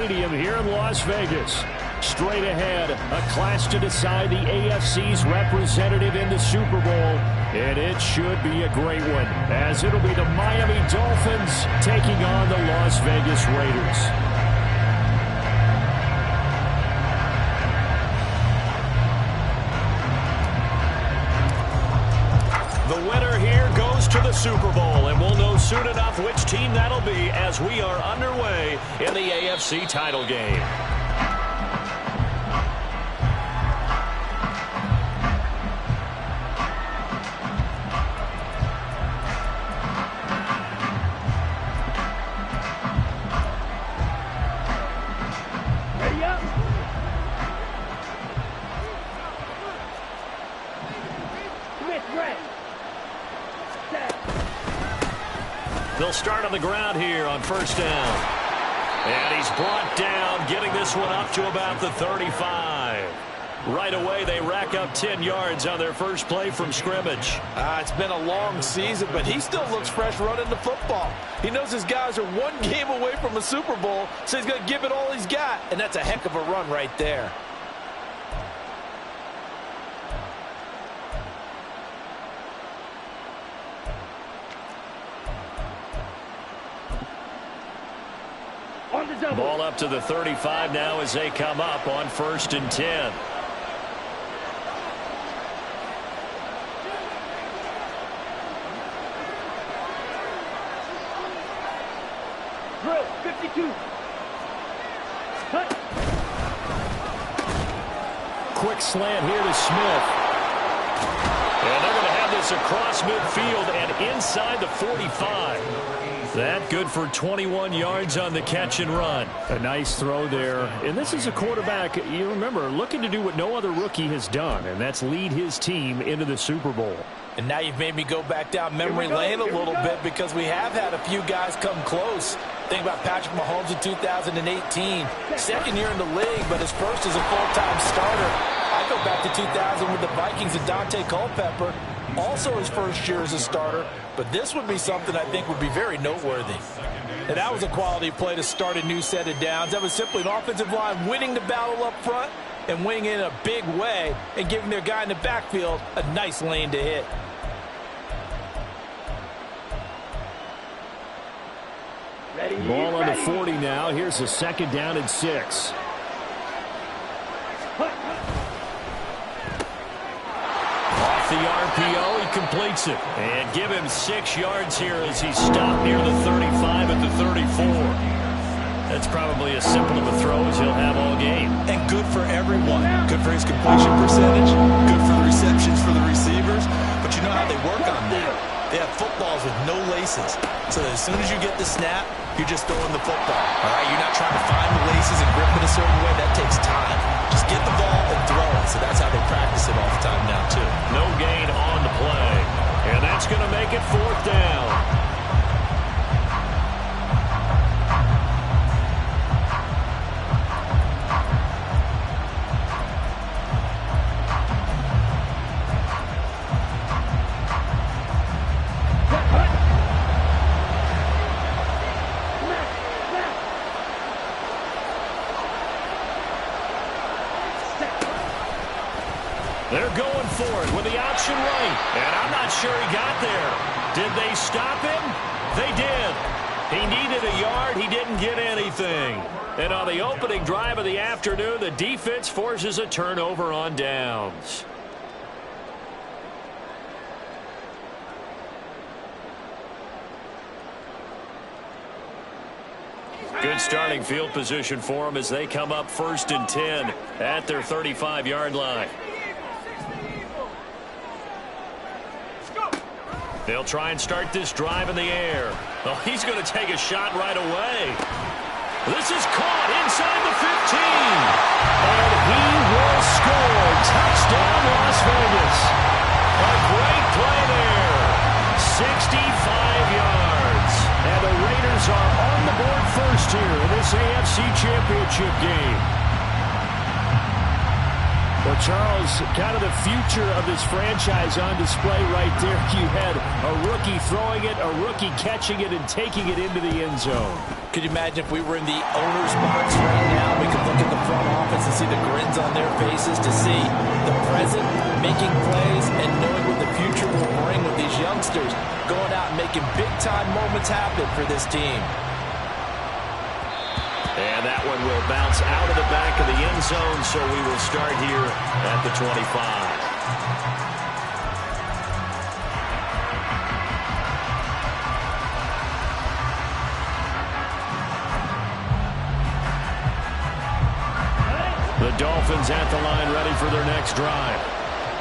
Stadium here in Las Vegas. Straight ahead, a clash to decide the AFC's representative in the Super Bowl. And it should be a great one, as it'll be the Miami Dolphins taking on the Las Vegas Raiders. The winner here goes to the Super Bowl, and we'll know soon enough which team that'll be as we are underway in the AFC title game. Ready up. Smith, red. They'll start on the ground here on first down. And he's brought down, getting this one up to about the 35. Right away, they rack up 10 yards on their first play from scrimmage. It's been a long season, but he still looks fresh running the football. He knows his guys are one game away from a Super Bowl, so he's going to give it all he's got. And that's a heck of a run right there. Ball up to the 35 now as they come up on 1st and 10. Drill, 52. Cut. Quick slant here to Smith. And they're going to have this across midfield and inside the 45. That good for 21 yards on the catch and run. A nice throw there. And this is a quarterback, you remember, looking to do what no other rookie has done, and that's lead his team into the Super Bowl. And now you've made me go back down memory lane a little bit because we have had a few guys come close. Think about Patrick Mahomes in 2018. Second year in the league, but his first as a full-time starter. I go back to 2000 with the Vikings and Dante Culpepper. Also his first year as a starter, but this would be something I think would be very noteworthy. And that was a quality play to start a new set of downs. That was simply an offensive line winning the battle up front and winning it in a big way and giving their guy in the backfield a nice lane to hit. Ball on the 40 now. Here's a 2nd down and 6. The RPO, he completes it. And give him 6 yards here as he's stopped near the 35 at the 34. That's probably as simple of a throw as he'll have all game. And good for everyone. Good for his completion percentage. Good for the receptions for the receivers. But you know how they work on that. They have footballs with no laces. So that as soon as you get the snap, you're just throwing the football. All right, you're not trying to find the laces and grip it a certain way. That takes time. Just get the ball and throw it. So that's how they practice it all the time now, too. No gain on the play. And that's going to make it 4th down. They're going for it with the option right. And I'm not sure he got there. Did they stop him? They did. He needed a yard. He didn't get anything. And on the opening drive of the afternoon, the defense forces a turnover on downs. Good starting field position for them as they come up 1st and 10 at their 35-yard line. They'll try and start this drive in the air. Oh, he's going to take a shot right away. This is caught inside the 15. And he will score. Touchdown, Las Vegas. A great play there. 65 yards. And the Raiders are on the board first here in this AFC Championship game. Well, Charles, kind of the future of this franchise on display right there. You had a rookie throwing it, a rookie catching it, and taking it into the end zone. Could you imagine if we were in the owner's box right now? We could look at the front office and see the grins on their faces, to see the present making plays and knowing what the future will bring with these youngsters going out and making big-time moments happen for this team. And that one will bounce out of the back of the end zone, so we will start here at the 25. The Dolphins at the line ready for their next drive.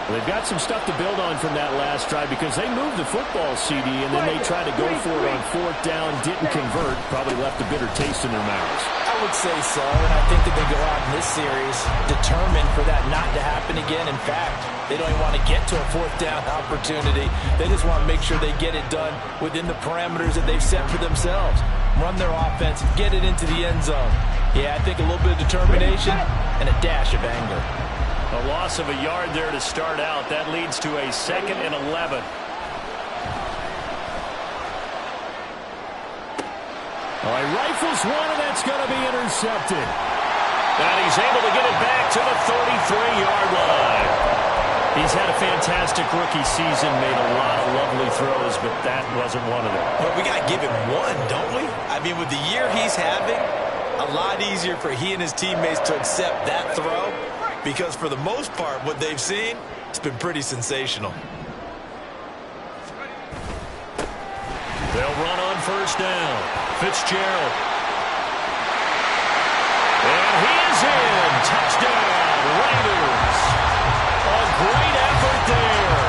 They've got some stuff to build on from that last drive because they moved the football, CD, and then they tried to go for it on fourth down, didn't convert, probably left a bitter taste in their mouths. I would say so, and I think that they go out in this series determined for that not to happen again. In fact, they don't even want to get to a fourth down opportunity. They just want to make sure they get it done within the parameters that they've set for themselves. Run their offense, get it into the end zone. Yeah, I think a little bit of determination and a dash of anger. A loss of a yard there to start out. That leads to a 2nd and 11. All right, rifles one, and that's going to be intercepted. And he's able to get it back to the 33-yard line. He's had a fantastic rookie season, made a lot of lovely throws, but that wasn't one of them. Well, we got to give him one, don't we? I mean, with the year he's having, a lot easier for he and his teammates to accept that throw, because for the most part, what they've seen, it's been pretty sensational. They'll run on first down. Fitzgerald. And he is in. Touchdown, Raiders. A great effort there.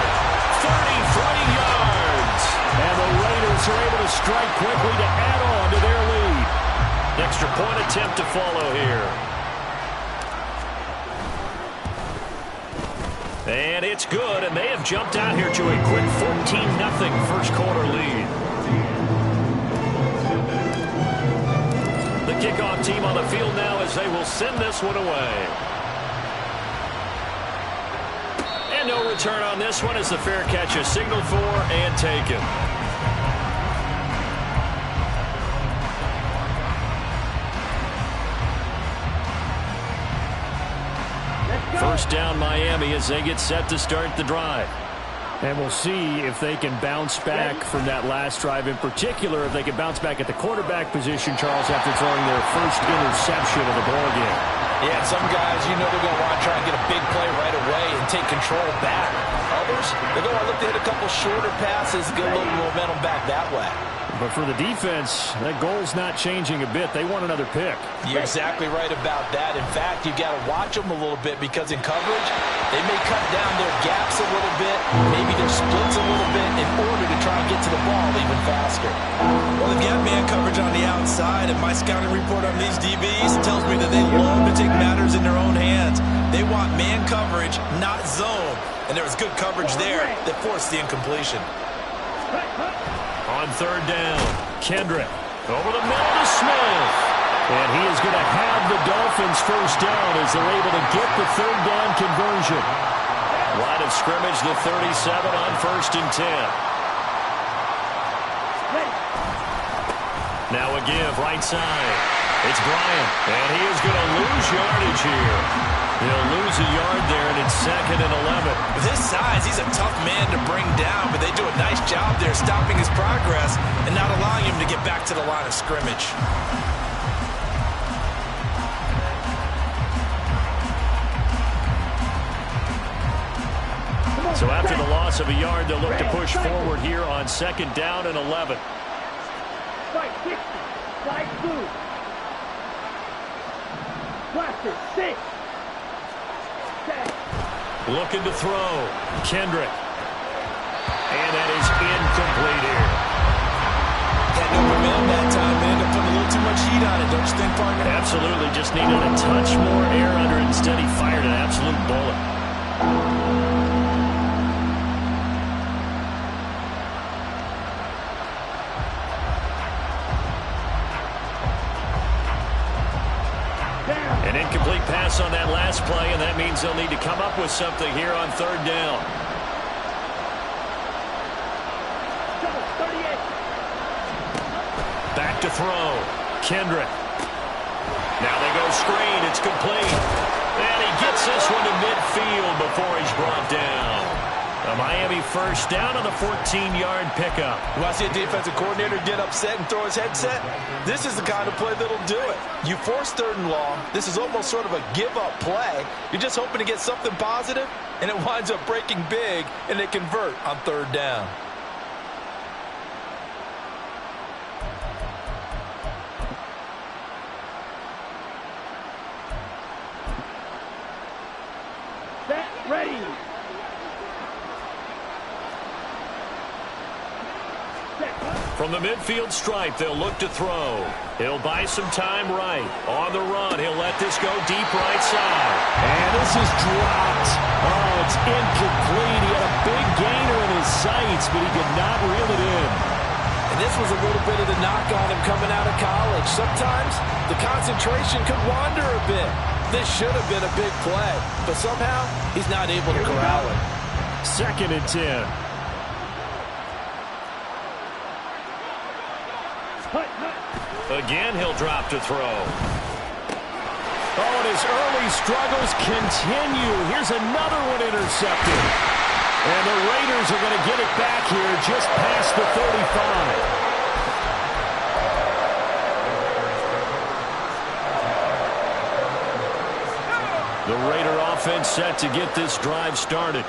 33 yards. And the Raiders are able to strike quickly to add on to their lead. Extra point attempt to follow here. And it's good, and they have jumped out here to a quick 14-0 first quarter lead. The kickoff team on the field now as they will send this one away. And no return on this one as the fair catch is signaled for and taken. First down Miami as they get set to start the drive. And we'll see if they can bounce back from that last drive. In particular, if they can bounce back at the quarterback position, Charles, after throwing their first interception of the ballgame. Yeah, some guys, you know they're going to want to try and get a big play right away and take control back. Others, they're going to look to hit a couple shorter passes, get a little momentum back that way. But for the defense, that goal's not changing a bit. They want another pick. You're exactly right about that. In fact, you've got to watch them a little bit because in coverage, they may cut down their gaps a little bit, maybe their splits a little bit in order to try and get to the ball even faster. Well, they've got man coverage on the outside, and my scouting report on these DBs tells me that they love to take matters in their own hands. They want man coverage, not zone. And there was good coverage there that forced the incompletion. On third down, Kendrick over the middle to Smith. And he is going to have the Dolphins first down as they're able to get the third down conversion. Line of scrimmage, the 37 on 1st and 10. Now a give, right side. It's Bryant, and he is going to lose yardage here. He'll lose a yard there, and it's 2nd and 11. With his size, he's a tough man to bring down, but they do a nice job there stopping his progress and not allowing him to get back to the line of scrimmage. So after the loss of a yard, they'll look to push forward here on 2nd down and 11. Strike 60. Strike 2. Blaster 6. Looking to throw. Kendrick. And that is incomplete here. Got no momentum that time, man. They're putting a little too much heat on it, don't you think, partner? Absolutely. Just needed a touch more air under it. Instead, he fired an absolute bullet. An incomplete pass on that last play, and that means they'll need to come up with something here on third down. Back to throw. Kendrick. Now they go screen. It's complete. And he gets this one to midfield before he's brought down. A Miami first down on the 14-yard pickup. When I see a defensive coordinator get upset and throw his headset, this is the kind of play that'll do it. You force 3rd and long. This is almost sort of a give-up play. You're just hoping to get something positive, and it winds up breaking big, and they convert on 3rd down. Set, ready. From the midfield stripe, they'll look to throw. He'll buy some time right. On the run, he'll let this go deep right side. And this is dropped. Oh, it's incomplete. He had a big gainer in his sights, but he could not reel it in. And this was a little bit of the knock on him coming out of college. Sometimes the concentration could wander a bit. This should have been a big play, but somehow he's not able to corral it. 2nd and 10. Again, he'll drop to throw. Oh, and his early struggles continue. Here's another one intercepted. And the Raiders are going to get it back here just past the 35. The Raider offense set to get this drive started.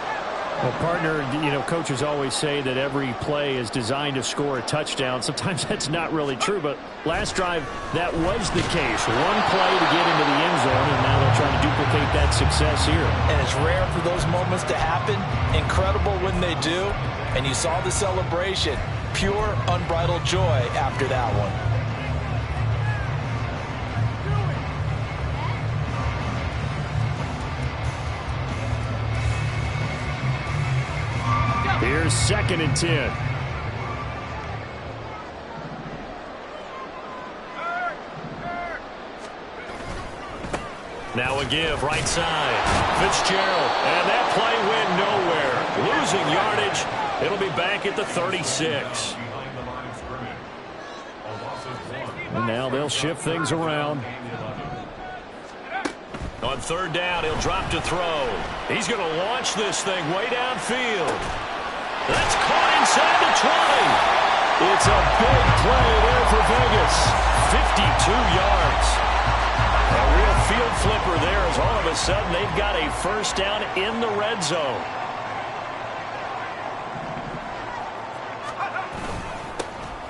Well, partner, coaches always say that every play is designed to score a touchdown. Sometimes that's not really true, but last drive, that was the case. One play to get into the end zone, and now they'll try to duplicate that success here. And it's rare for those moments to happen. Incredible when they do. And you saw the celebration. Pure, unbridled joy after that one. Here's 2nd and 10. Now a give, right side. Fitzgerald, and that play went nowhere. Losing yardage. It'll be back at the 36. And now they'll shift things around. On 3rd down, he'll drop to throw. He's going to launch this thing way downfield. That's caught inside the 20. It's a big play there for Vegas. 52 yards. A real field flipper there as all of a sudden they've got a first down in the red zone.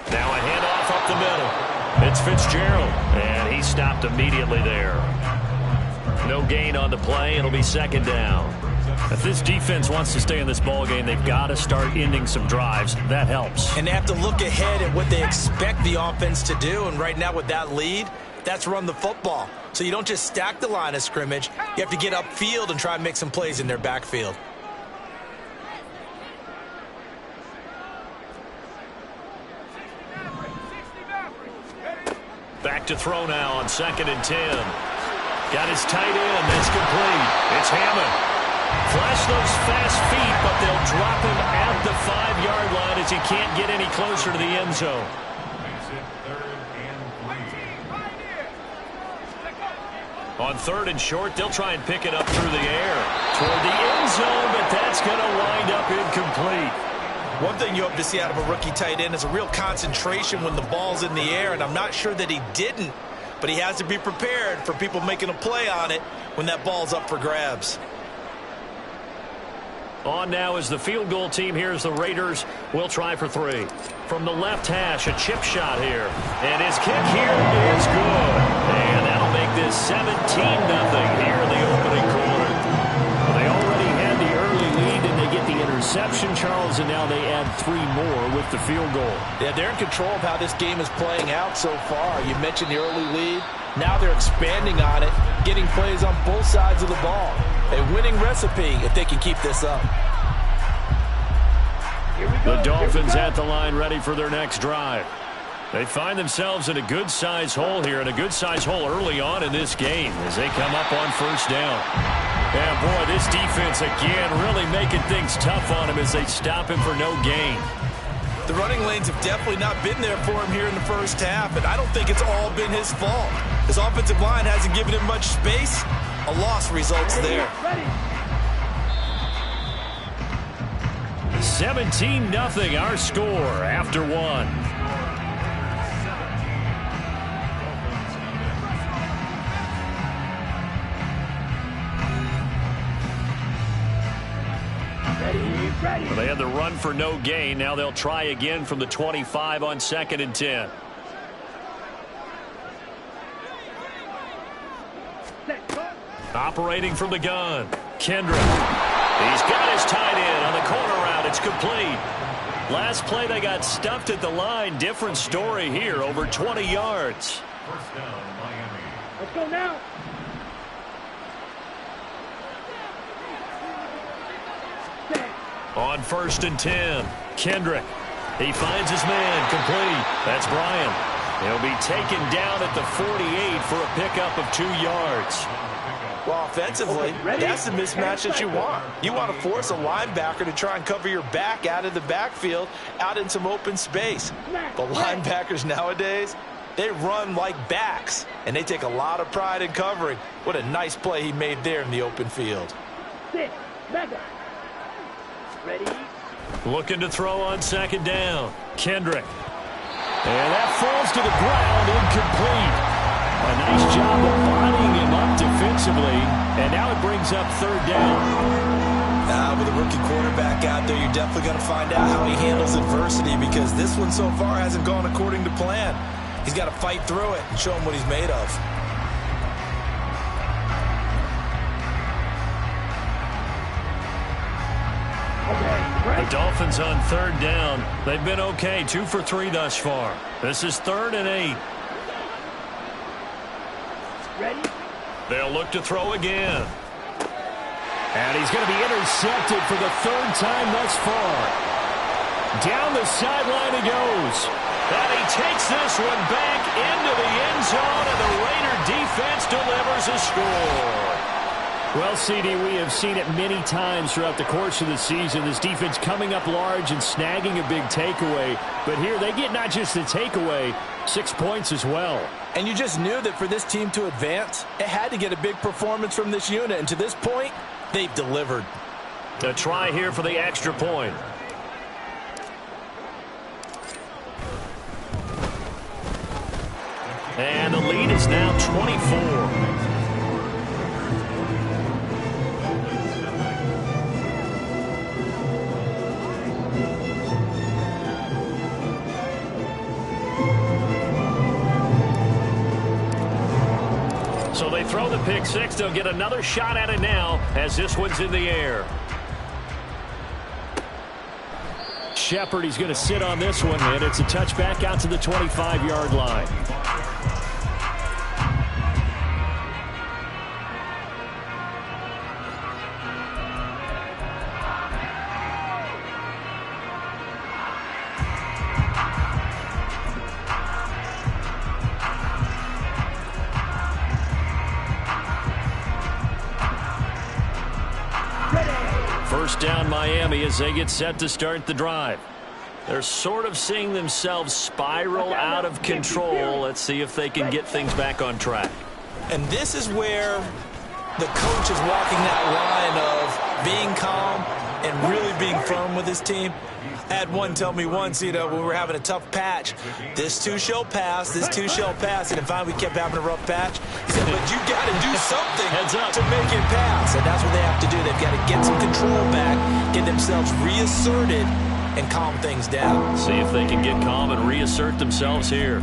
Now a handoff up the middle. It's Fitzgerald, and he stopped immediately there. No gain on the play. It'll be 2nd down. If this defense wants to stay in this ballgame, they've got to start ending some drives. That helps. And they have to look ahead at what they expect the offense to do. And right now with that lead, that's run the football. So you don't just stack the line of scrimmage. You have to get upfield and try and make some plays in their backfield. Back to throw now on 2nd and 10. Got his tight end. That's complete. It's Hammond. Flash those fast feet, but they'll drop him at the 5-yard line as he can't get any closer to the end zone. On 3rd and short, they'll try and pick it up through the air toward the end zone, but that's going to wind up incomplete. One thing you hope to see out of a rookie tight end is a real concentration when the ball's in the air, and I'm not sure that he didn't, but he has to be prepared for people making a play on it when that ball's up for grabs. On now is the field goal team. Here's the Raiders. We'll try for 3. From the left hash, a chip shot here. And his kick here is good. And that'll make this 17-0 here in the opening quarter. Well, they already had the early lead, and they get the interception, Charles, and now they add 3 more with the field goal. Yeah, they're in control of how this game is playing out so far. You mentioned the early lead. Now they're expanding on it, getting plays on both sides of the ball. A winning recipe if they can keep this up. The Dolphins at the line ready for their next drive. They find themselves in a good-sized hole here, and a good-sized hole early on in this game as they come up on 1st down. And, boy, this defense, again, really making things tough on him as they stop him for no gain. The running lanes have definitely not been there for him here in the first half, and I don't think it's all been his fault. His offensive line hasn't given him much space. A loss results there. 17-0 our score after one. Well, they had the run for no gain. Now they'll try again from the 25 on 2nd and 10. Operating from the gun, Kendrick. He's got his tight end on the corner route. It's complete. Last play they got stuffed at the line. Different story here, over 20 yards. First down, Miami. Let's go now. On 1st and 10, Kendrick. He finds his man, complete. That's Bryant. He'll be taken down at the 48 for a pickup of 2 yards. Well, offensively, that's the mismatch that you want. You want to force a linebacker to try and cover your back out of the backfield, out in some open space. But linebackers nowadays, they run like backs, and they take a lot of pride in covering. What a nice play he made there in the open field. Ready? Looking to throw on 2nd down, Kendrick. And that falls to the ground, incomplete. A nice job of bodying him up defensively, and now it brings up 3rd down. With a rookie quarterback out there, you're definitely going to find out how he handles adversity, because this one so far hasn't gone according to plan. He's got to fight through it and show him what he's made of. The Dolphins on 3rd down. They've been okay, 2 for 3 thus far. This is 3rd and 8. Ready? They'll look to throw again. And he's going to be intercepted for the 3rd time thus far. Down the sideline he goes. And he takes this one back into the end zone, and the Raider defense delivers a score. Well, CD, we have seen it many times throughout the course of the season. This defense coming up large and snagging a big takeaway. But here they get not just the takeaway, 6 points as well. And you just knew that for this team to advance, it had to get a big performance from this unit. And to this point, they've delivered. A try here for the extra point. And the lead is now 24. So they throw the pick six. They'll get another shot at it now as this one's in the air. Shepard, he's going to sit on this one, and it's a touchback out to the 25-yard line. First down Miami as they get set to start the drive. They're sort of seeing themselves spiral out of control. Let's see if they can get things back on track. And this is where the coach is walking that line of being calm and really being firm with his team. I had one tell me once, when we were having a tough patch, this too shall pass, this too shall pass. And if finally we kept having a rough patch, he said, but you got to do something to make it pass. And that's what they have to do. They've got to get some control back, get themselves reasserted, and calm things down. See if they can get calm and reassert themselves here.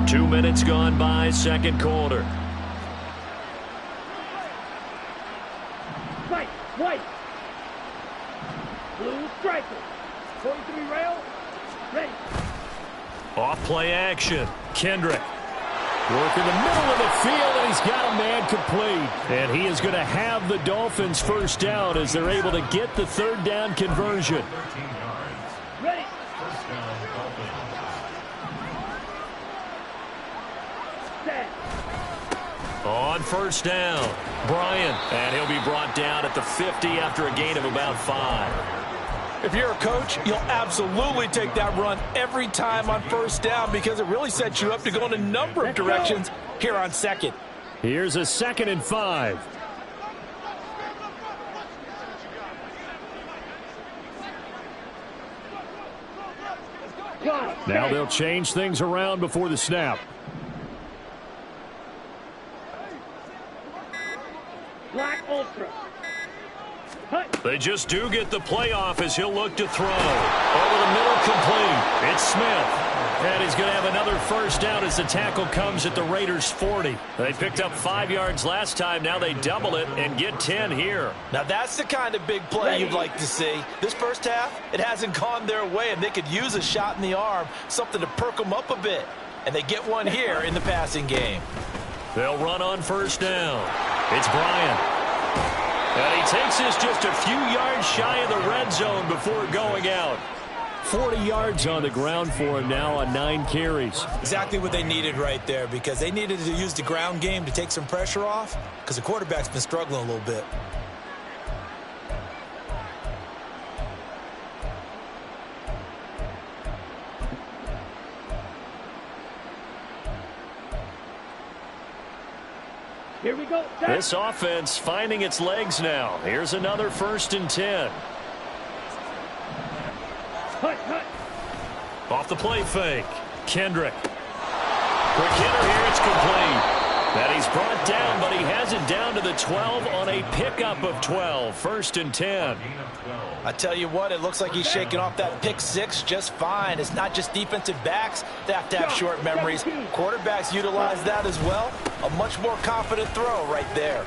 2 minutes gone by, second quarter. White. Blue striker. 43 rail. Ready. Off play action. Kendrick. Work in the middle of the field, and he's got a man complete. And he is going to have the Dolphins first down as they're able to get the third down conversion. Ready. Set. On first down, Bryant. And he'll be brought down at the 50 after a gain of about 5. If you're a coach, you'll absolutely take that run every time on first down because it really sets you up to go in a number of directions here on second. Here's a 2nd and 5. Now they'll change things around before the snap. Black Ultra. They just do get the playoff as he'll look to throw. Over the middle, complete. It's Smith. And he's going to have another first down as the tackle comes at the Raiders' 40. They picked up 5 yards last time. Now they double it and get 10 here. Now that's the kind of big play you'd like to see. This first half, it hasn't gone their way, and they could use a shot in the arm, something to perk them up a bit. And they get one here in the passing game. They'll run on first down. It's Bryant. And he takes this just a few yards shy of the red zone before going out. 40 yards on the ground for him now on 9 carries. Exactly what they needed right there because they needed to use the ground game to take some pressure off because the quarterback's been struggling a little bit. Here we go. This offense finding its legs now. Here's another 1st and 10. Cut. Off the play fake. Kendrick. Quick hitter here. It's complete. That he's brought down, but he has it down to the 12 on a pickup of 12. 1st and 10. I tell you what, it looks like he's shaking off that pick six just fine. It's not just defensive backs that have to have short memories. Quarterbacks utilize that as well. A much more confident throw right there.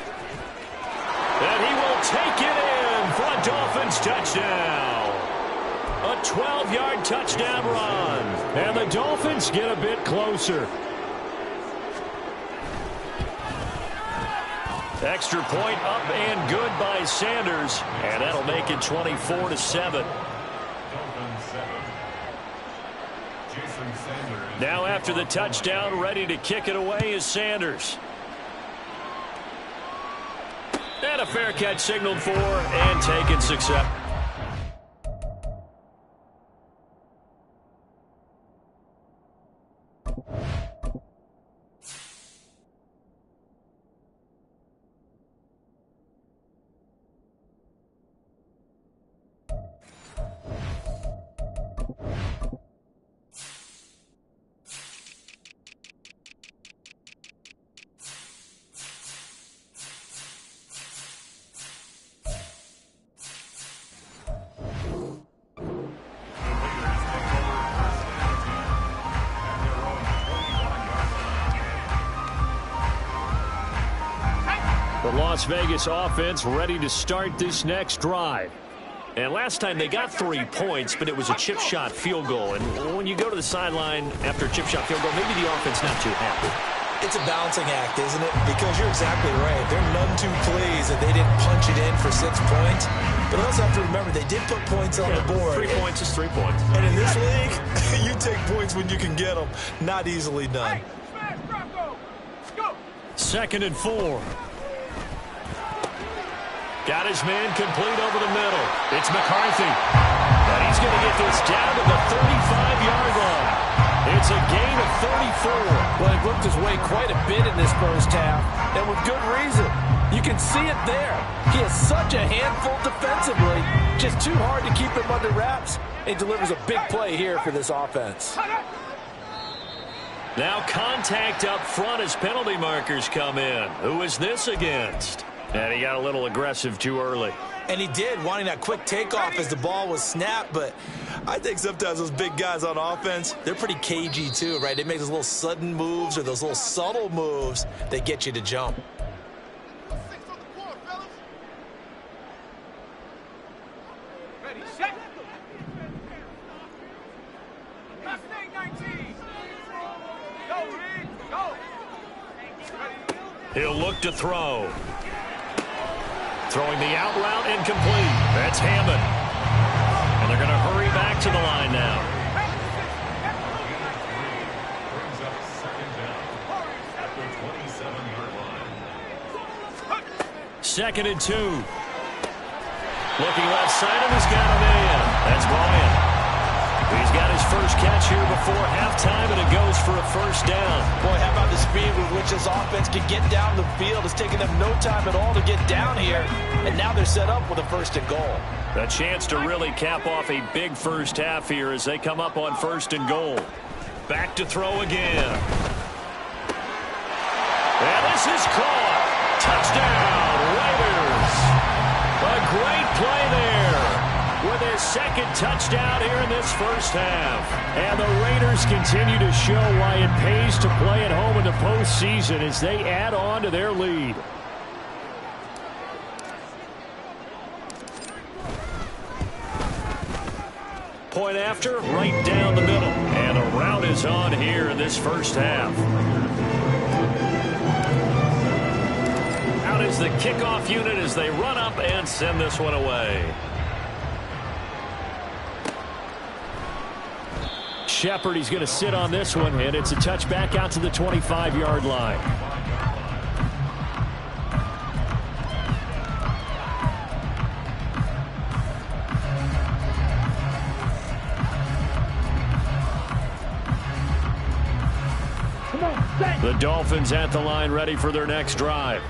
And he will take it in for a Dolphins touchdown. A 12-yard touchdown run. And the Dolphins get a bit closer. Extra point up and good by Sanders. And that'll make it 24-7. Now after the touchdown, ready to kick it away is Sanders. And a fair catch signaled for and taken success. The Las Vegas offense ready to start this next drive. And last time they got 3 points, but it was a chip shot field goal. And when you go to the sideline after a chip shot field goal, maybe the offense not too happy. It's a balancing act, isn't it? Because you're exactly right. They're none too pleased that they didn't punch it in for 6 points. But also have to remember, they did put points on the board. 3 points is 3 points. And in this league, you take points when you can get them. Not easily done. 2nd and 4. Got his man complete over the middle. It's McCarthy. And he's going to get this down to the 35-yard line. It's a gain of 34. Well, he looked his way quite a bit in this first half, and with good reason. You can see it there. He has such a handful defensively. Just too hard to keep him under wraps. He delivers a big play here for this offense. Now contact up front as penalty markers come in. Who is this against? And he got a little aggressive too early. And he did, wanting that quick takeoff as the ball was snapped. But I think sometimes those big guys on offense, they're pretty cagey too, right? They make those little sudden moves or those little subtle moves that get you to jump. Ready, set. Mustang 19. Go, Reed, go. He'll look to throw. Throwing the out route incomplete. That's Hammond. And they're going to hurry back to the line now. Second and 2. Looking left side, and he's got a man. That's Bryant. He's got his first catch here before halftime, and it goes for a first down. Boy, how about the speed with which this offense can get down the field? It's taken them no time at all to get down here, and now they're set up with a first and goal. A chance to really cap off a big first half here as they come up on first and goal. Back to throw again. And this is caught. Touchdown, Raiders. A great play there with his second touchdown here in this first half. And the Raiders continue to show why it pays to play at home in the postseason as they add on to their lead. Point after, right down the middle. And a rout is on here in this first half. Out is the kickoff unit as they run up and send this one away. Shepard, he's going to sit on this one, and it's a touchback out to the 25-yard line. The Dolphins at the line ready for their next drive.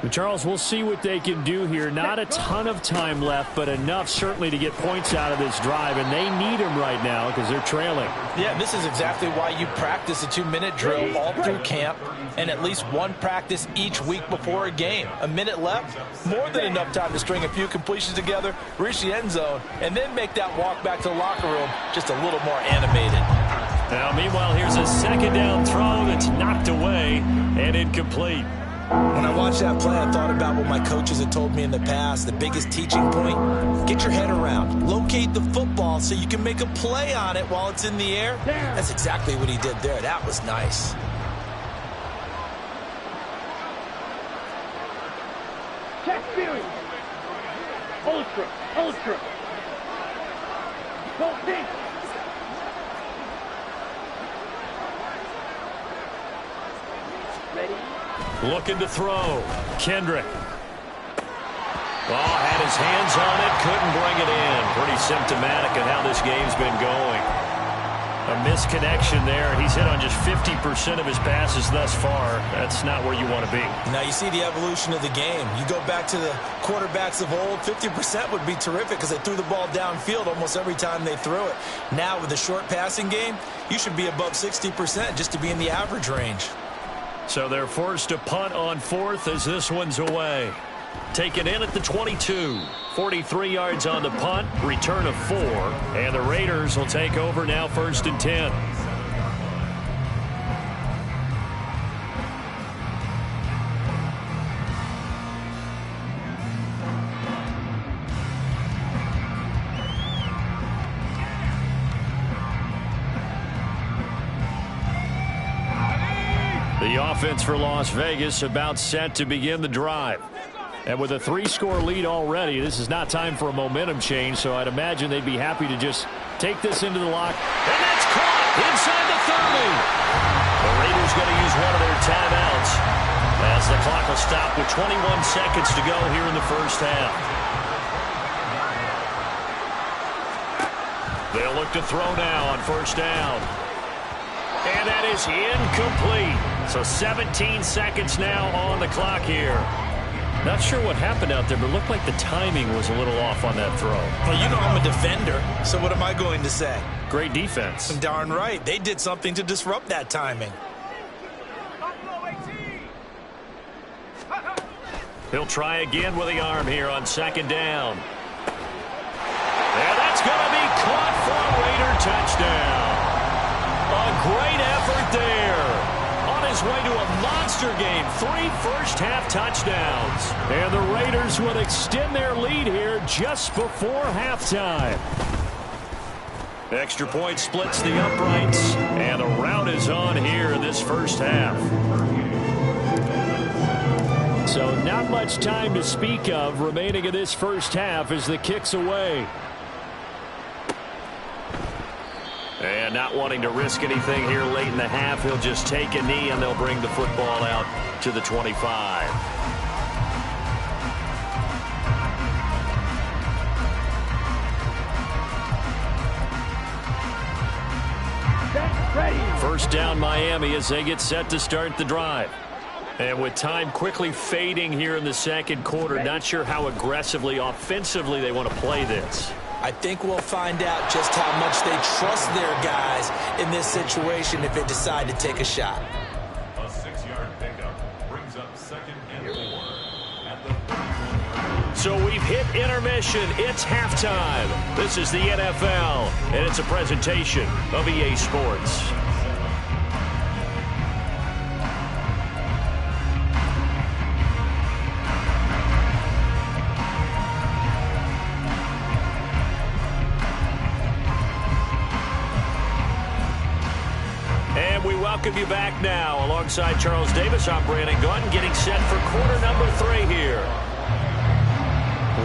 And Charles, we'll see what they can do here. Not a ton of time left, but enough certainly to get points out of this drive, and they need them right now because they're trailing. Yeah, this is exactly why you practice a 2-minute drill all through camp and at least one practice each week before a game. A minute left, more than enough time to string a few completions together, reach the end zone, and then make that walk back to the locker room just a little more animated. Now, meanwhile, here's a second down throw that's knocked away and incomplete. When I watched that play, I thought about what my coaches had told me in the past. The biggest teaching point, get your head around. Locate the football so you can make a play on it while it's in the air. That's exactly what he did there. That was nice. Check spirit. Ultra. Ultra. Go pink. Ready? Looking to throw. Kendrick. Oh, had his hands on it. Couldn't bring it in. Pretty symptomatic of how this game's been going. A misconnection there. He's hit on just 50% of his passes thus far. That's not where you want to be. Now you see the evolution of the game. You go back to the quarterbacks of old, 50% would be terrific because they threw the ball downfield almost every time they threw it. Now with the short passing game, you should be above 60% just to be in the average range. So they're forced to punt on fourth as this one's away. Taken in at the 22. 43 yards on the punt. Return of 4. And the Raiders will take over now first and 10. The offense for Las Vegas about set to begin the drive. And with a 3-score lead already, this is not time for a momentum change, so I'd imagine they'd be happy to just take this into the lock. And that's caught inside the 30. The Raiders going to use one of their timeouts as the clock will stop with 21 seconds to go here in the first half. They'll look to throw now on first down. And that is incomplete. So 17 seconds now on the clock here. Not sure what happened out there, but it looked like the timing was a little off on that throw. Well, you know I'm a defender, so what am I going to say? Great defense. Darn right. They did something to disrupt that timing. He'll try again with the arm here on second down. And that's going to be caught for a Raider touchdown. A great effort there. On his way to a monster game. 3 first-half touchdowns. And the Raiders will extend their lead here just before halftime. Extra point splits the uprights. And a rout is on here in this first half. So not much time to speak of remaining in this first half as the kick's away. And not wanting to risk anything here late in the half, he'll just take a knee and they'll bring the football out to the 25. Set. Ready. First down Miami as they get set to start the drive. And with time quickly fading here in the second quarter, not sure how aggressively, offensively they want to play this. I think we'll find out just how much they trust their guys in this situation if they decide to take a shot. A 6-yard pickup brings up 2nd and 4 at the 31. So we've hit intermission. It's halftime. This is the NFL, and it's a presentation of EA Sports. And we welcome you back now. Alongside Charles Davis, I'm Brandon Gunn, getting set for quarter number 3 here.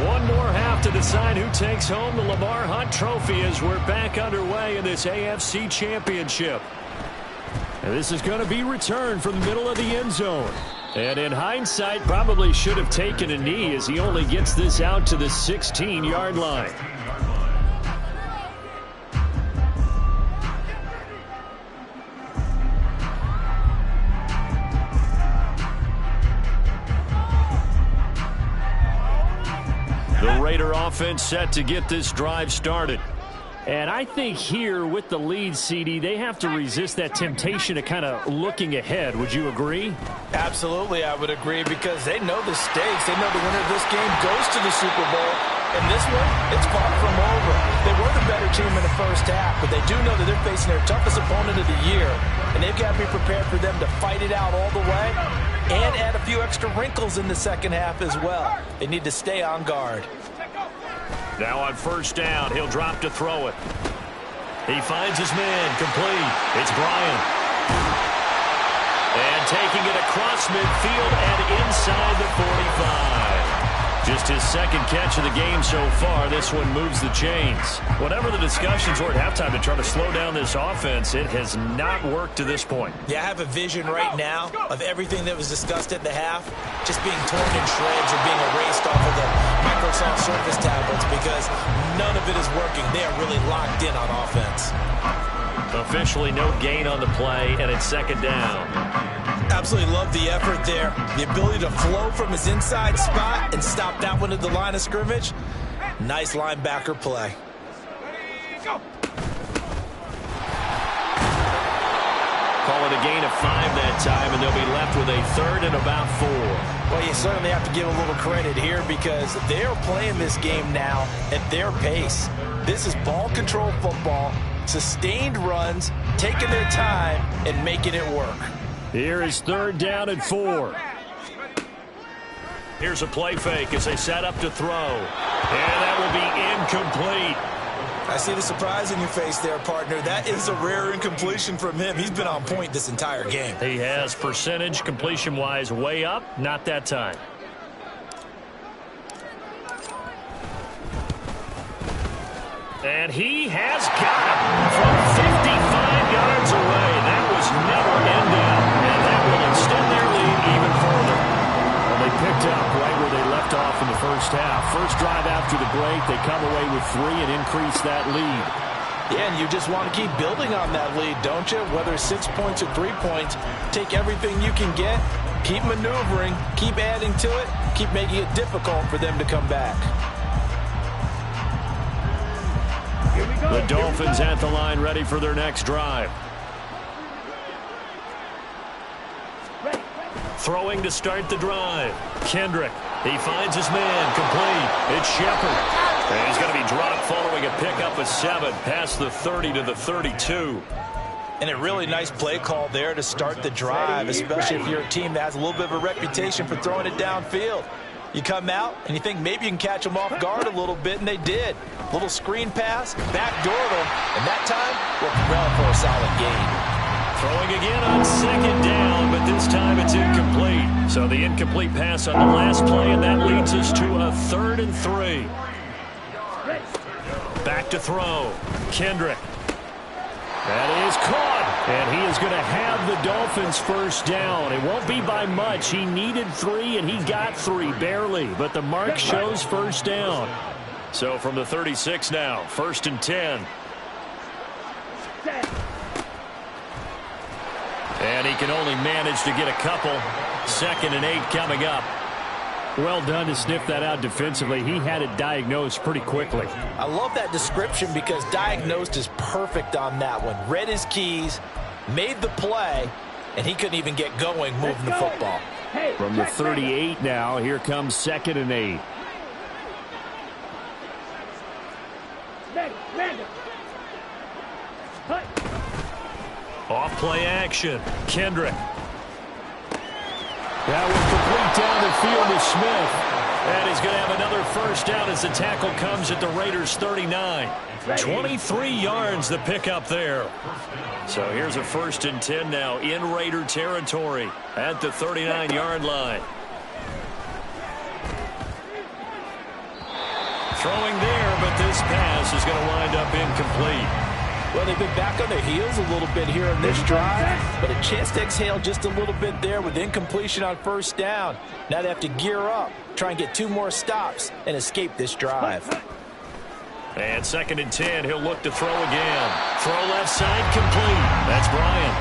One more half to decide who takes home the Lamar Hunt Trophy as we're back underway in this AFC Championship. And this is going to be returned from the middle of the end zone. And in hindsight, probably should have taken a knee as he only gets this out to the 16-yard line. The Raider offense set to get this drive started. And I think here with the lead, CD, they have to resist that temptation of kind of looking ahead. Would you agree? Absolutely, I would agree, because they know the stakes. They know the winner of this game goes to the Super Bowl. And this one, it's far from over. They were the better team in the first half, but they do know that they're facing their toughest opponent of the year. And they've got to be prepared for them to fight it out all the way and add a few extra wrinkles in the second half as well. They need to stay on guard. Now on first down, he'll drop to throw it. He finds his man, complete. It's Bryant. And taking it across midfield and inside the 45. Just his second catch of the game so far. This one moves the chains. Whatever the discussions were at halftime to try to slow down this offense, it has not worked to this point. Yeah, I have a vision right now of everything that was discussed at the half just being torn in shreds or being erased off of the Microsoft Surface tablets, because none of it is working. They are really locked in on offense. Officially no gain on the play, and it's second down. Absolutely love the effort there. The ability to flow from his inside spot and stop that one at the line of scrimmage. Nice linebacker play. Call it a gain of 5 that time, and they'll be left with a 3rd and about 4. Well, you certainly have to give a little credit here, because they're playing this game now at their pace. This is ball control football, sustained runs, taking their time and making it work. Here is 3rd down and 4. Here's a play fake as they set up to throw. And that will be incomplete. I see the surprise in your face there, partner. That is a rare incompletion from him. He's been on point this entire game. He has percentage completion-wise way up, not that time. And he has got it from 55 yards away. That was never in doubt. And that will extend their lead even further. Well, they picked up right where they left off in the first half. First drive after the break, they come away with 3 and increase that lead. Yeah, and you just want to keep building on that lead, don't you? Whether 6 points or 3 points, take everything you can get, keep maneuvering, keep adding to it, keep making it difficult for them to come back. The Dolphins at the line, ready for their next drive. Throwing to start the drive. Kendrick. He finds his man. Complete. It's Shepard. And he's going to be dropped following a pickup of 7 past the 30 to the 32. And a really nice play call there to start the drive, especially if you're a team that has a little bit of a reputation for throwing it downfield. You come out and you think maybe you can catch them off guard a little bit, and they did. Little screen pass, backdoor them, and that time worked well for a solid gain. Throwing again on second down, but this time it's incomplete. So the incomplete pass on the last play, and that leads us to a 3rd and 3. Back to throw. Kendrick. That is caught, and he is going to have the Dolphins first down. It won't be by much. He needed 3, and he got 3, barely. But the mark shows first down. So from the 36 now, 1st and 10. And he can only manage to get a couple. 2nd and 8 coming up. Well done to sniff that out defensively. He had it diagnosed pretty quickly. I love that description because diagnosed is perfect on that one. Read his keys, made the play, and he couldn't even get going moving the football. From the 38 now, here comes 2nd and 8. Off play action. Kendrick. That was complete down the field to Smith. And he's going to have another first down as the tackle comes at the Raiders' 39. 23 yards the pickup there. So here's a 1st and 10 now in Raider territory at the 39-yard line. Throwing there, but this pass is going to wind up incomplete. Well, they've been back on their heels a little bit here in this drive, but a chance to exhale just a little bit there with incompletion on 1st down. Now they have to gear up, try and get 2 more stops, and escape this drive. And 2nd and 10, he'll look to throw again. Throw left side, complete. That's Bryant.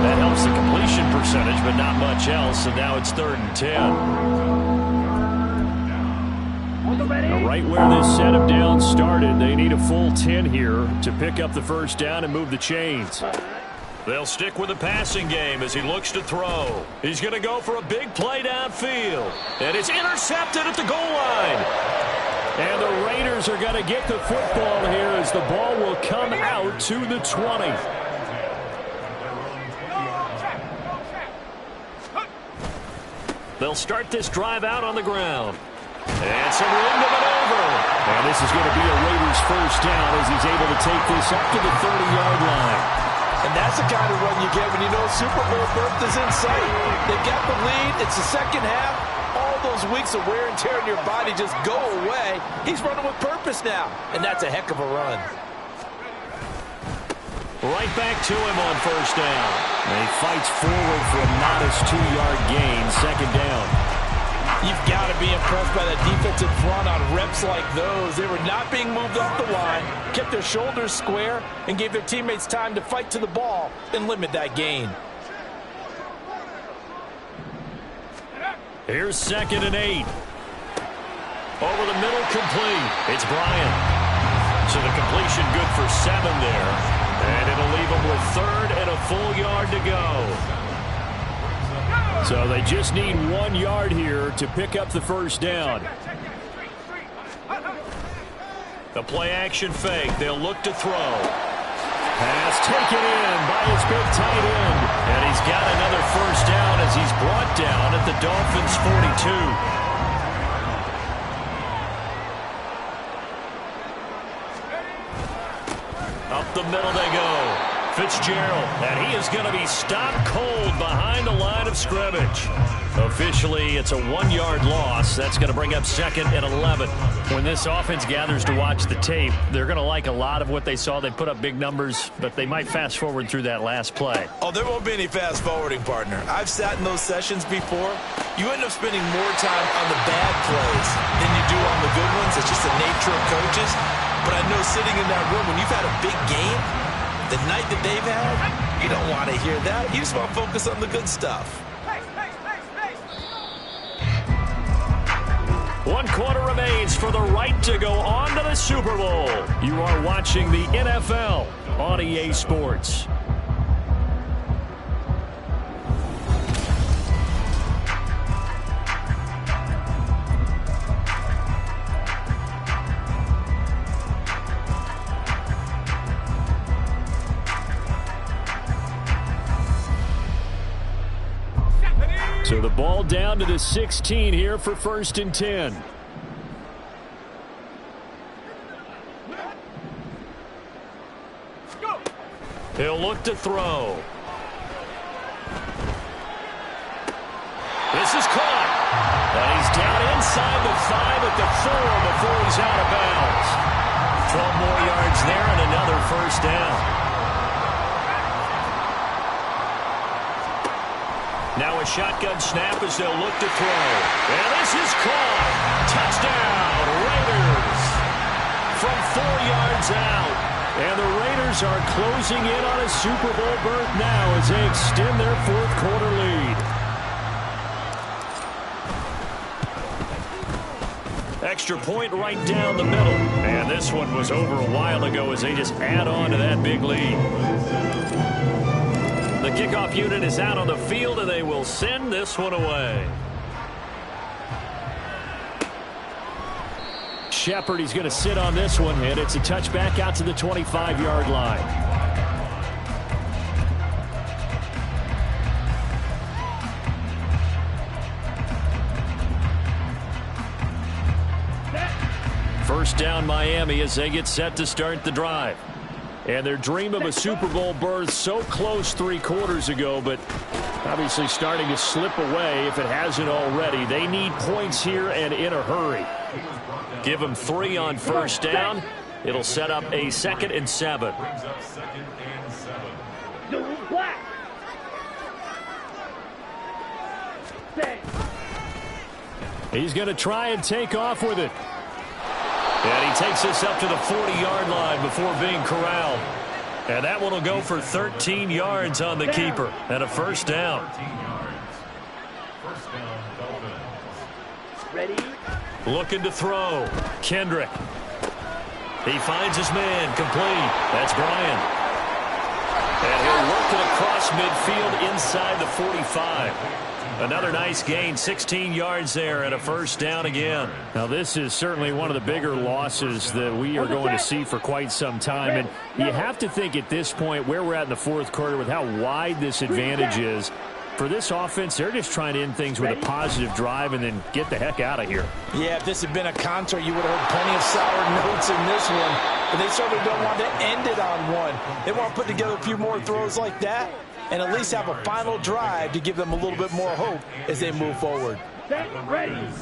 That helps the completion percentage, but not much else, and now it's 3rd and 10. Right where this set of downs started, they need a full 10 here to pick up the first down and move the chains. They'll stick with the passing game as he looks to throw. He's going to go for a big play downfield. And it's intercepted at the goal line. And the Raiders are going to get the football here as the ball will come out to the 20. They'll start this drive out on the ground. And some room to maneuver. And this is going to be a Raiders first down as he's able to take this up to the 30-yard line. And that's the kind of run you get when you know Super Bowl berth is in sight. They've got the lead. It's the second half. All those weeks of wear and tear in your body just go away. He's running with purpose now, and that's a heck of a run. Right back to him on first down. And he fights forward for a modest 2-yard gain, 2nd down. You've got to be impressed by that defensive front on reps like those. They were not being moved off the line, kept their shoulders square, and gave their teammates time to fight to the ball and limit that gain. Here's 2nd and 8. Over the middle, complete. It's Bryant. So the completion good for 7 there. And it'll leave him with 3rd and a full yard to go. So they just need 1 yard here to pick up the first down. The play action fake. They'll look to throw. Pass taken in by his big tight end. And he's got another first down as he's brought down at the Dolphins' 42. Up the middle they go. Fitzgerald, and he is going to be stopped cold behind the line of scrimmage. Officially, it's a 1-yard loss. That's going to bring up 2nd and 11. When this offense gathers to watch the tape, they're going to like a lot of what they saw. They put up big numbers, but they might fast forward through that last play. Oh, there won't be any fast forwarding, partner. I've sat in those sessions before. You end up spending more time on the bad plays than you do on the good ones. It's just the nature of coaches. But I know sitting in that room, when you've had a big game, the night that they've had, you don't want to hear that. You just want to focus on the good stuff. 1 quarter remains for the right to go on to the Super Bowl. You are watching the NFL on EA Sports. So the ball down to the 16 here for 1st and 10. He'll look to throw. This is caught. And he's down inside the 5 at the 4 before he's out of bounds. 12 more yards there and another first down. Now a shotgun snap as they'll look to throw. And this is caught. Touchdown, Raiders. From 4 yards out. And the Raiders are closing in on a Super Bowl berth now as they extend their fourth quarter lead. Extra point right down the middle. And this one was over a while ago as they just add on to that big lead. The kickoff unit is out on the field, and they will send this one away. Shepard, he's going to sit on this one, and it's a touchback out to the 25-yard line. First down, Miami, as they get set to start the drive. And their dream of a Super Bowl berth so close 3 quarters ago, but obviously starting to slip away if it hasn't already. They need points here and in a hurry. Give them 3 on first down. It'll set up a 2nd and 7. He's going to try and take off with it. And he takes this up to the 40-yard line before being corralled. And that one will go for 13 yards on the keeper and a first down. Ready? Looking to throw. Kendrick. He finds his man complete. That's Bryant. And he'll work it across midfield inside the 45. Another nice gain, 16 yards there and a first down again. Now this is certainly one of the bigger losses that we are going to see for quite some time. And you have to think at this point where we're at in the fourth quarter with how wide this advantage is. For this offense, they're just trying to end things with a positive drive and then get the heck out of here. Yeah, if this had been a concert, you would have heard plenty of sour notes in this one. But they certainly don't want to end it on one. They want to put together a few more throws like that and at least have a final drive to give them a little bit more hope as they move forward.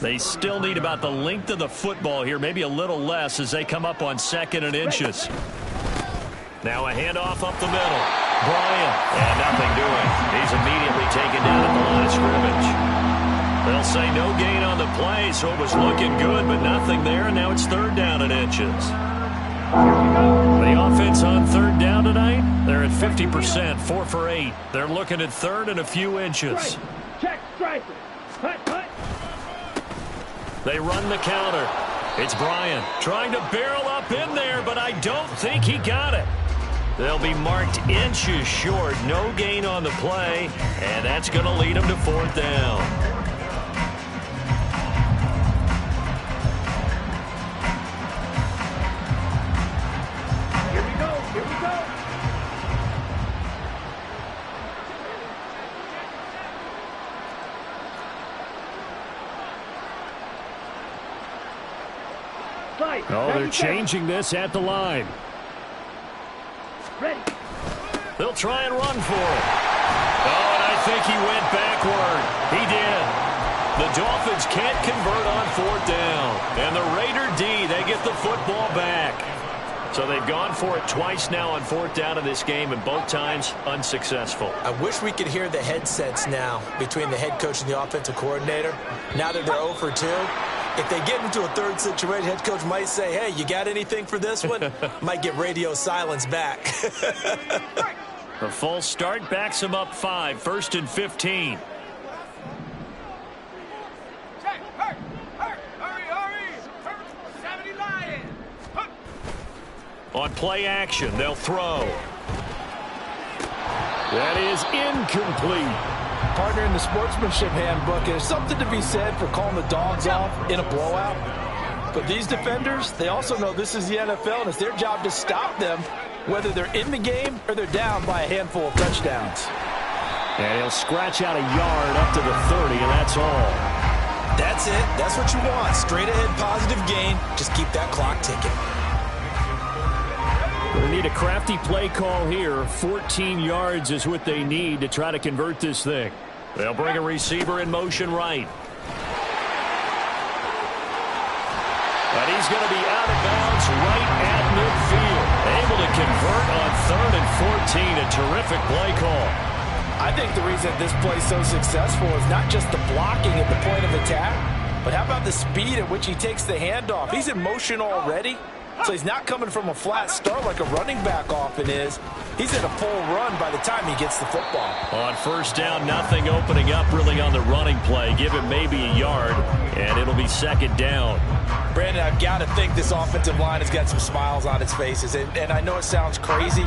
They still need about the length of the football here, maybe a little less as they come up on 2nd and inches. Now a handoff up the middle. Bryant, and nothing doing. He's immediately taken down at the line of scrimmage. They'll say no gain on the play, so it was looking good, but nothing there, and now it's 3rd down and inches. The offense on 3rd down tonight, they're at 50%, 4 for 8. They're looking at 3rd and a few inches. Check, strike. Hut. They run the counter. It's Bryant trying to barrel up in there, but I don't think he got it. They'll be marked inches short. No gain on the play, and that's going to lead them to 4th down. Here we go. Oh, they're changing this at the line. Ready. They'll try and run for it. Oh, and I think he went backward. He did. The Dolphins can't convert on 4th down. And the Raider D, they get the football back. So they've gone for it twice now on 4th down in this game, and both times unsuccessful. I wish we could hear the headsets now between the head coach and the offensive coordinator. Now that they're 0 for 2. If they get into a 3rd situation, head coach might say, hey, you got anything for this one? Might get radio silence back. The false start backs him up 5, 1st and 15. On play action, they'll throw. That is incomplete. Partner in the sportsmanship handbook, there's something to be said for calling the dogs off in a blowout. But these defenders, they also know this is the NFL, and it's their job to stop them, whether they're in the game or they're down by a handful of touchdowns. And he'll scratch out a yard up to the 30, and that's all. That's it. That's what you want. Straight ahead positive gain. Just keep that clock ticking. They need a crafty play call here. 14 yards is what they need to try to convert this thing. They'll bring a receiver in motion right. And he's going to be out of bounds right at midfield. Able to convert on 3rd and 14. A terrific play call. I think the reason this play is so successful is not just the blocking at the point of attack, but how about the speed at which he takes the handoff? He's in motion already. So he's not coming from a flat start like a running back often is. He's in a full run by the time he gets the football. On first down, nothing opening up really on the running play. Give him maybe a yard, and it'll be second down. Brandon, I've got to think this offensive line has got some smiles on its faces. And I know it sounds crazy,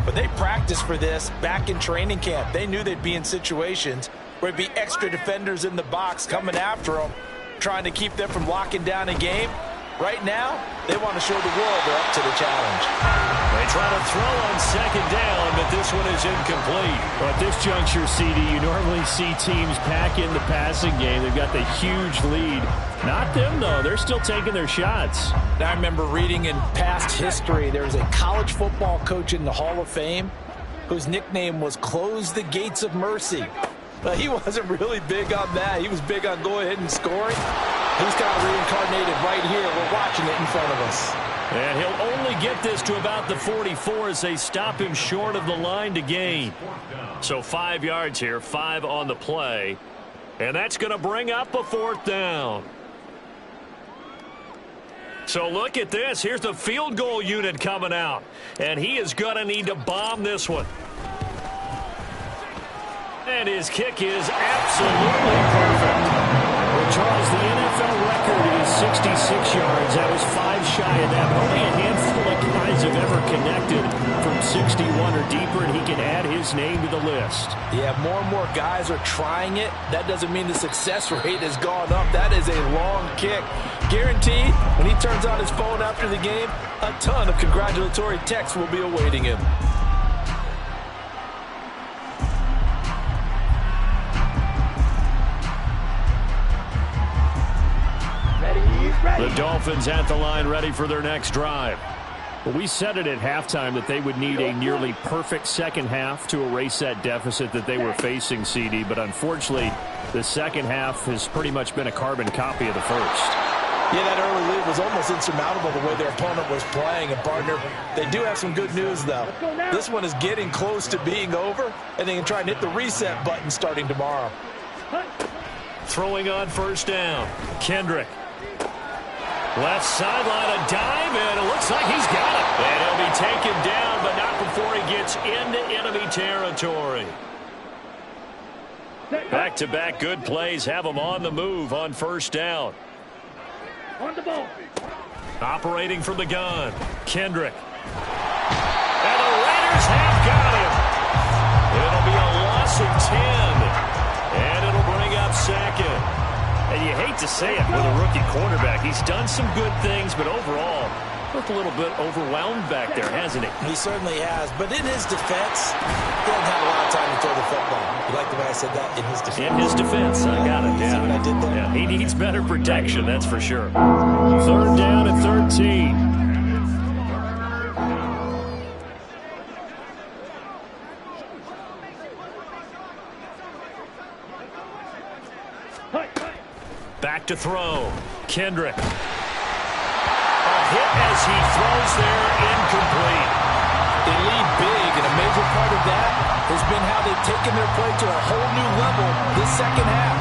but they practiced for this back in training camp. They knew they'd be in situations where it'd be extra defenders in the box coming after them, trying to keep them from locking down a game. Right now, they want to show the world they're up to the challenge. They try to throw on second down, but this one is incomplete. Well, at this juncture, CD, you normally see teams pack in the passing game. They've got the huge lead. Not them, though. They're still taking their shots. I remember reading in past history, there was a college football coach in the Hall of Fame whose nickname was Close the Gates of Mercy. But he wasn't really big on that. He was big on going ahead and scoring. He's kind of reincarnated right here. We're watching it in front of us. And he'll only get this to about the 44 as they stop him short of the line to gain. So 5 yards here, 5 on the play. And that's going to bring up a fourth down. So look at this. Here's the field goal unit coming out. And he is going to need to bomb this one. And his kick is absolutely perfect. Well, Charles, the NFL record is 66 yards. That was 5 shy of that. Only a handful of guys have ever connected from 61 or deeper, and he can add his name to the list. Yeah, more and more guys are trying it. That doesn't mean the success rate has gone up. That is a long kick. Guaranteed, when he turns on his phone after the game, a ton of congratulatory texts will be awaiting him. The Dolphins at the line ready for their next drive. Well, we said it at halftime that they would need a nearly perfect second half to erase that deficit that they were facing, CD. But unfortunately, the second half has pretty much been a carbon copy of the first. Yeah, that early lead was almost insurmountable the way their opponent was playing. And, partner, they do have some good news, though. This one is getting close to being over, and they can try and hit the reset button starting tomorrow. Throwing on first down, Kendrick. Left sideline, a dive, and it looks like he's got it. And he'll be taken down, but not before he gets into enemy territory. Back-to-back good plays have him on the move on first down. On the ball. Operating from the gun, Kendrick. And the Raiders have got him. It'll be a loss of 10, and it'll bring up second. And you hate to say it with a rookie quarterback. He's done some good things, but overall, looked a little bit overwhelmed back there, hasn't he? He certainly has. But in his defense, he doesn't have a lot of time to throw the football. You like the way I said that? In his defense. In his defense. I got it. Yeah. See what I did there? Yeah, he needs better protection, that's for sure. Third down and 13. Back to throw. Kendrick. A hit as he throws there, incomplete. They lead big, and a major part of that has been how they've taken their play to a whole new level this second half.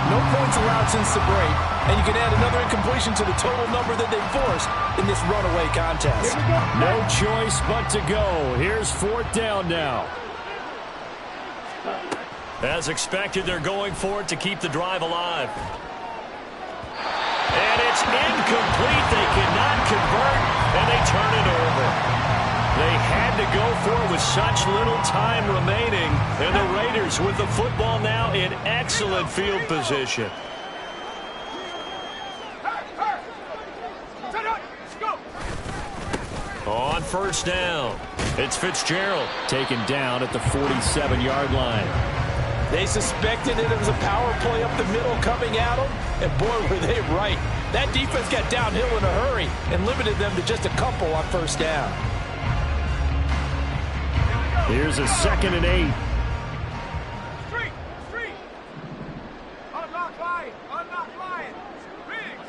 No points allowed since the break, and you can add another incompletion to the total number that they forced in this runaway contest. No choice but to go. Here's fourth down now. As expected, they're going for it to keep the drive alive. And it's incomplete. They cannot convert, and they turn it over. They had to go for it with such little time remaining, and the Raiders with the football now in excellent field position. On first down, it's Fitzgerald taken down at the 47-yard line. They suspected that it was a power play up the middle coming at them, and boy, were they right. That defense got downhill in a hurry and limited them to just a couple on first down. Here's a 2nd and 8. Street. Unlock line. Riggs.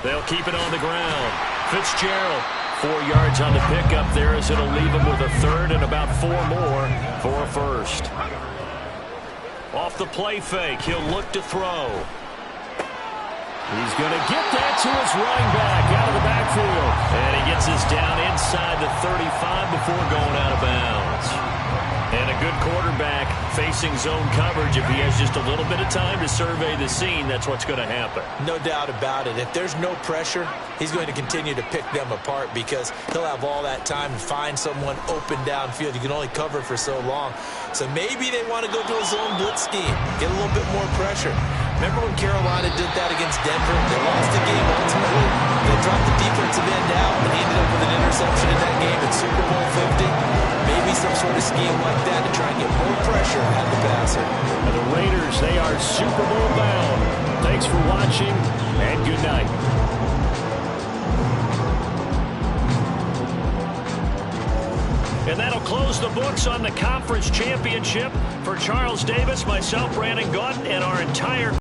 They'll keep it on the ground. Fitzgerald. 4 yards on the pickup there as it'll leave him with a third and about 4 more for a first. Off the play fake, he'll look to throw. He's going to get that to his running back out of the backfield. And he gets this down inside the 35 before going out of bounds. And a good quarterback facing zone coverage. If he has just a little bit of time to survey the scene, that's what's going to happen. No doubt about it. If there's no pressure, he's going to continue to pick them apart because he'll have all that time to find someone open downfield. You can only cover for so long. So maybe they want to go to a zone blitz scheme, get a little bit more pressure. Remember when Carolina did that against Denver? They lost the game ultimately. They dropped the defensive end out, and he ended up with an interception in that game at Super Bowl 50. Maybe some sort of scheme like that to try and get more pressure at the passer. And the Raiders, they are Super Bowl bound. Thanks for watching, and good night. And that'll close the books on the conference championship. For Charles Davis, myself, Brandon Gaudin, and our entire